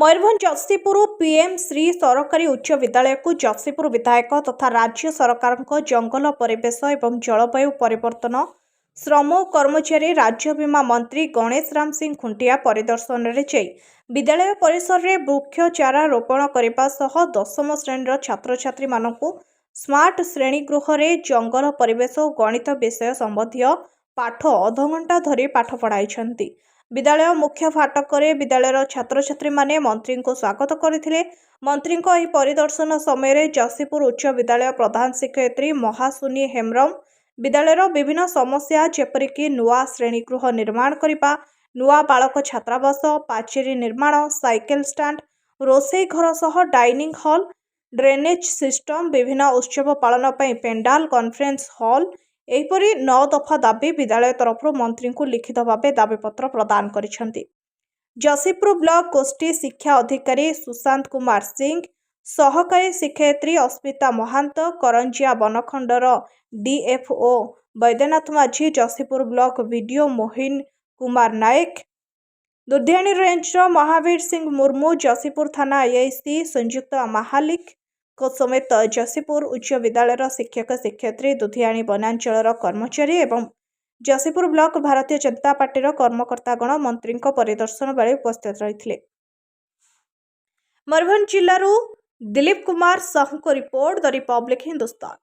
Mayurbhanj जगसीपुर PM Shri सरकारी उच्च विद्यालय को जगसीपुर विधायक तथा राज्य सरकार जंगल परिवेश एवं जलवायु परिवर्तन श्रम और कर्मचारी राज्य बीमा मंत्री गणेश राम सिंह खुंटिया परिदर्शन रे जाई विद्यालय परिसर में वृक्ष चारा रोपण करने सह दशम श्रेणी छात्र छात्री मानकु स्मार्ट श्रेणीगृह रे जंगल परिवेश और गणित विषय संबंधी पाठ अध घंटा धरी पाठ पढ़ाई। विद्यालय मुख्य फाटक विद्यालय छात्र छात्री माने मंत्री को स्वागत करथिले। मंत्री को यह परिदर्शन समय जगसीपुर उच्च विद्यालय प्रधान शिक्षयित्री महासुनी हेम्ब्रम विद्यालय विभिन्न समस्या जेपरिक नुआ श्रेणीगृह निर्माण करने, नुआ बालक छात्रावास, पाचेरी निर्माण, साइकेल स्टैंड, रोसई घर सह डाइनिंग हॉल, ड्रेनेज सिस्टम, विभिन्न उत्सव पालन पर पेंडाल, कॉन्फ्रेंस हॉल एहीपरि 9 दफा दाबी विद्यालय तरफ मंत्री को लिखित भाव दाबीपत्र प्रदान करिसेंति। जगसीपुर ब्लॉक गोष्ठी शिक्षा अधिकारी सुशांत कुमार सिंह, सहकारी शिक्षयित्री अस्मिता महांत, करंजिया बनखंडर डीएफओ बैद्यनाथ माझी, जगसीपुर block video Mohin Kumar Nayak, दुर्धियाणी range Mahavir Singh Murmu, जगसीपुर थाना आईआईसी संयुक्त महालिक को समेत जगसीपुर उच्च विद्यालय शिक्षक शिक्षयित्री, दुधियाणी वनांचल कर्मचारी एवं जगसीपुर ब्लॉक भारतीय जनता पार्टी कर्मकर्तागण मंत्री परिदर्शन बेले उपस्थित रही। मयूरभंज जिलूर दिलीप कुमार साहू को रिपोर्ट द रिपब्लिक हिंदुस्तान।